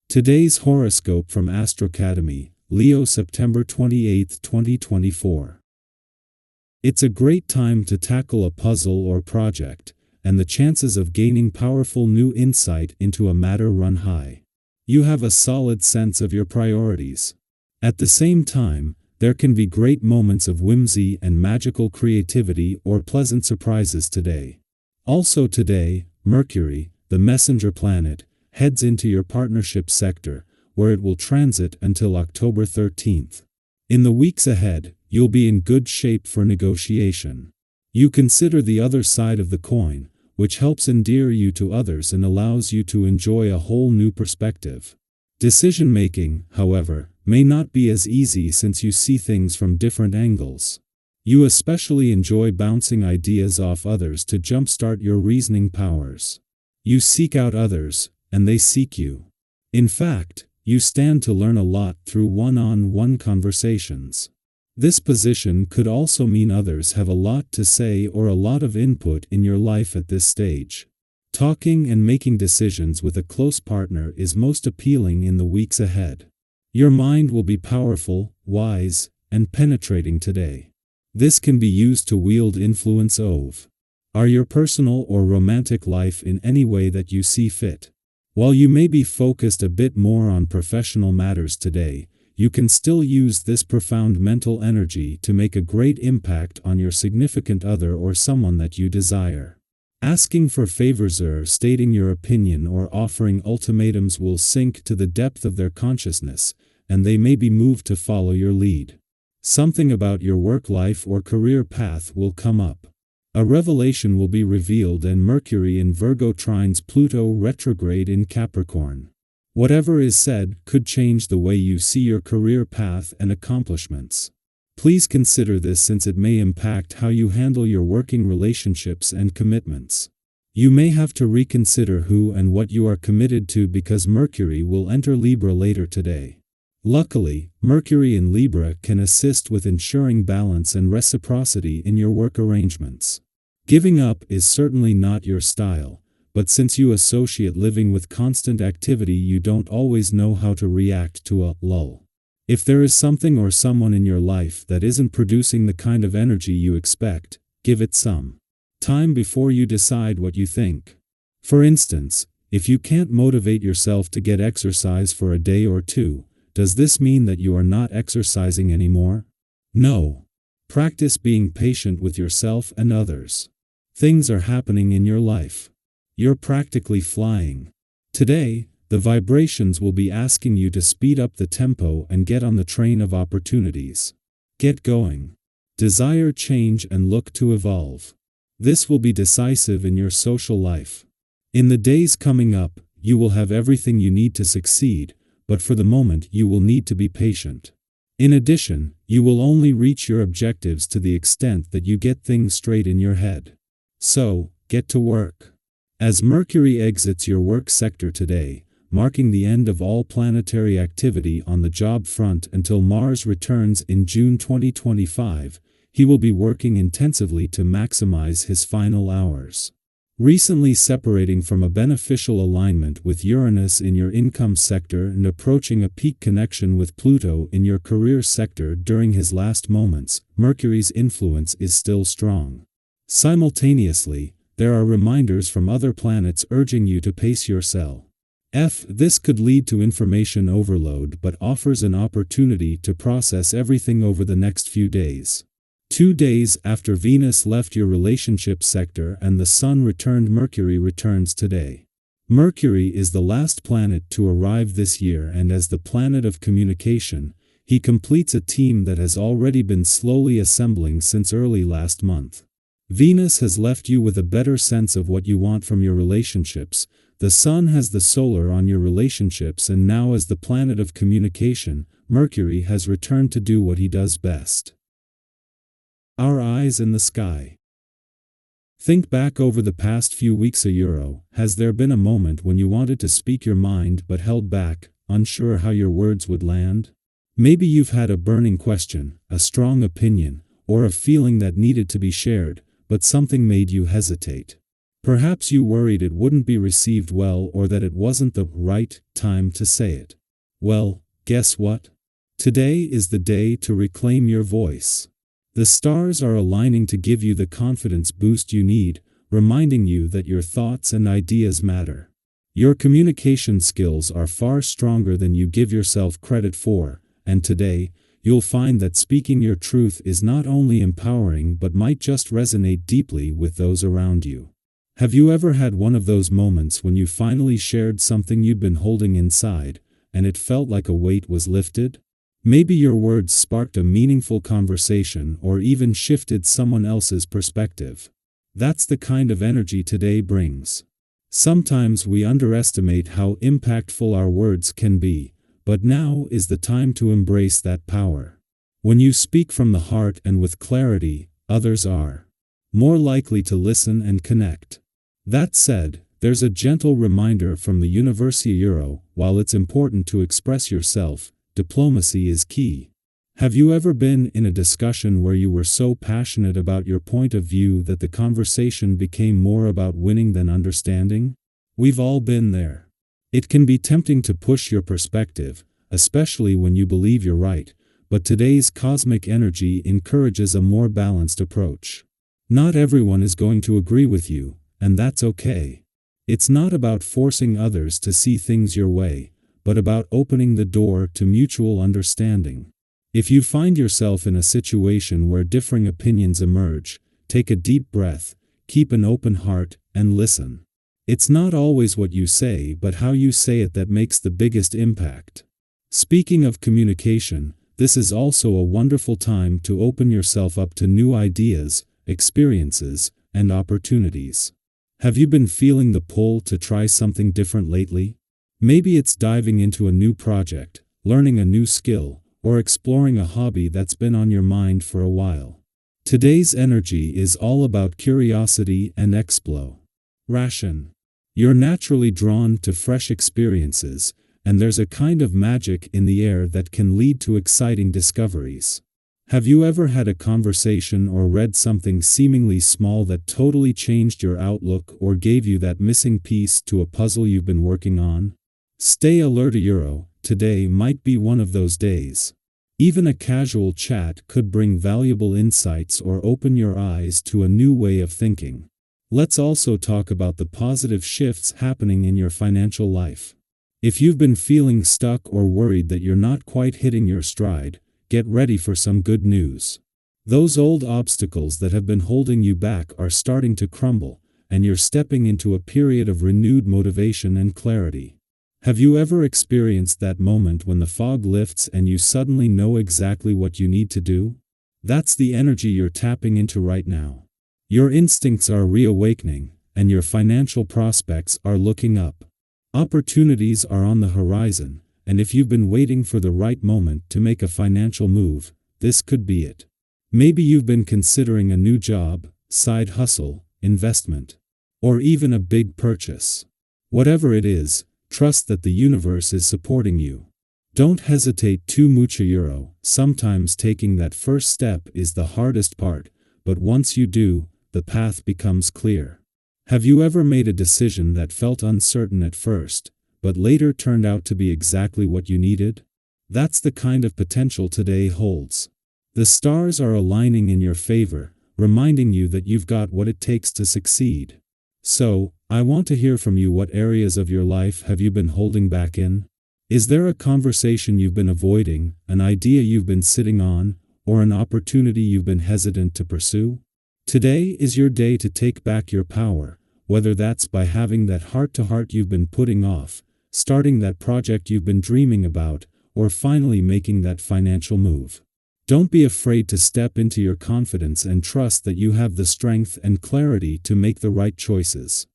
Today's horoscope from AstroCademy, Leo September 28, 2024. It's a great time to tackle a puzzle or project, and the chances of gaining powerful new insight into a matter run high. You have a solid sense of your priorities. At the same time, there can be great moments of whimsy and magical creativity or pleasant surprises today. Also today, Mercury, the messenger planet, heads into your partnership sector, where it will transit until October 13th. In the weeks ahead, you'll be in good shape for negotiation. You consider the other side of the coin, which helps endear you to others and allows you to enjoy a whole new perspective. Decision-making, however, may not be as easy since you see things from different angles. You especially enjoy bouncing ideas off others to jumpstart your reasoning powers. You seek out others, and they seek you. In fact, you stand to learn a lot through one-on-one conversations. This position could also mean others have a lot to say or a lot of input in your life at this stage. Talking and making decisions with a close partner is most appealing in the weeks ahead. Your mind will be powerful, wise, and penetrating today. This can be used to wield influence over your personal or romantic life in any way that you see fit. While you may be focused a bit more on professional matters today, you can still use this profound mental energy to make a great impact on your significant other or someone that you desire. Asking for favors or stating your opinion or offering ultimatums will sink to the depth of their consciousness, and they may be moved to follow your lead. Something about your work life or career path will come up. A revelation will be revealed, and Mercury in Virgo trines Pluto retrograde in Capricorn. Whatever is said could change the way you see your career path and accomplishments. Please consider this since it may impact how you handle your working relationships and commitments. You may have to reconsider who and what you are committed to because Mercury will enter Libra later today. Luckily, Mercury in Libra can assist with ensuring balance and reciprocity in your work arrangements. Giving up is certainly not your style, but since you associate living with constant activity, you don't always know how to react to a lull. If there is something or someone in your life that isn't producing the kind of energy you expect, give it some time before you decide what you think. For instance, if you can't motivate yourself to get exercise for a day or two, does this mean that you are not exercising anymore? No. Practice being patient with yourself and others. Things are happening in your life. You're practically flying. Today, the vibrations will be asking you to speed up the tempo and get on the train of opportunities. Get going. Desire change and look to evolve. This will be decisive in your social life. In the days coming up, you will have everything you need to succeed, but for the moment you will need to be patient. In addition, you will only reach your objectives to the extent that you get things straight in your head. So, get to work. As Mercury exits your work sector today, marking the end of all planetary activity on the job front until Mars returns in June 2025, he will be working intensively to maximize his final hours. Recently separating from a beneficial alignment with Uranus in your income sector and approaching a peak connection with Pluto in your career sector during his last moments, Mercury's influence is still strong. Simultaneously, there are reminders from other planets urging you to pace yourself. This could lead to information overload but offers an opportunity to process everything over the next few days. 2 days after Venus left your relationship sector and the Sun returned, Mercury returns today. Mercury is the last planet to arrive this year, and as the planet of communication, he completes a team that has already been slowly assembling since early last month. Venus has left you with a better sense of what you want from your relationships, the Sun has the solar on your relationships, and now as the planet of communication, Mercury has returned to do what he does best. Our eyes in the sky. Think back over the past few weeks. Has there been a moment when you wanted to speak your mind but held back, unsure how your words would land? Maybe you've had a burning question, a strong opinion, or a feeling that needed to be shared, but something made you hesitate. Perhaps you worried it wouldn't be received well or that it wasn't the right time to say it. Well, guess what? Today is the day to reclaim your voice. The stars are aligning to give you the confidence boost you need, reminding you that your thoughts and ideas matter. Your communication skills are far stronger than you give yourself credit for, and today, you'll find that speaking your truth is not only empowering but might just resonate deeply with those around you. Have you ever had one of those moments when you finally shared something you'd been holding inside, and it felt like a weight was lifted? Maybe your words sparked a meaningful conversation or even shifted someone else's perspective. That's the kind of energy today brings. Sometimes we underestimate how impactful our words can be, but now is the time to embrace that power. When you speak from the heart and with clarity, others are more likely to listen and connect. That said, there's a gentle reminder from the Universi. While it's important to express yourself, diplomacy is key. Have you ever been in a discussion where you were so passionate about your point of view that the conversation became more about winning than understanding? We've all been there. It can be tempting to push your perspective, especially when you believe you're right, but today's cosmic energy encourages a more balanced approach. Not everyone is going to agree with you, and that's okay. It's not about forcing others to see things your way, but about opening the door to mutual understanding. If you find yourself in a situation where differing opinions emerge, take a deep breath, keep an open heart, and listen. It's not always what you say but how you say it that makes the biggest impact. Speaking of communication, this is also a wonderful time to open yourself up to new ideas, experiences, and opportunities. Have you been feeling the pull to try something different lately? Maybe it's diving into a new project, learning a new skill, or exploring a hobby that's been on your mind for a while. Today's energy is all about curiosity and exploration. You're naturally drawn to fresh experiences, and there's a kind of magic in the air that can lead to exciting discoveries. Have you ever had a conversation or read something seemingly small that totally changed your outlook or gave you that missing piece to a puzzle you've been working on? Stay alert, today might be one of those days. Even a casual chat could bring valuable insights or open your eyes to a new way of thinking. Let's also talk about the positive shifts happening in your financial life. If you've been feeling stuck or worried that you're not quite hitting your stride, get ready for some good news. Those old obstacles that have been holding you back are starting to crumble, and you're stepping into a period of renewed motivation and clarity. Have you ever experienced that moment when the fog lifts and you suddenly know exactly what you need to do? That's the energy you're tapping into right now. Your instincts are reawakening, and your financial prospects are looking up. Opportunities are on the horizon, and if you've been waiting for the right moment to make a financial move, this could be it. Maybe you've been considering a new job, side hustle, investment, or even a big purchase. Whatever it is, trust that the universe is supporting you. Don't hesitate too much. Sometimes taking that first step is the hardest part, but once you do, the path becomes clear. Have you ever made a decision that felt uncertain at first, but later turned out to be exactly what you needed? That's the kind of potential today holds. The stars are aligning in your favor, reminding you that you've got what it takes to succeed. So, I want to hear from you. What areas of your life have you been holding back in? Is there a conversation you've been avoiding, an idea you've been sitting on, or an opportunity you've been hesitant to pursue? Today is your day to take back your power, whether that's by having that heart-to-heart you've been putting off, starting that project you've been dreaming about, or finally making that financial move. Don't be afraid to step into your confidence and trust that you have the strength and clarity to make the right choices.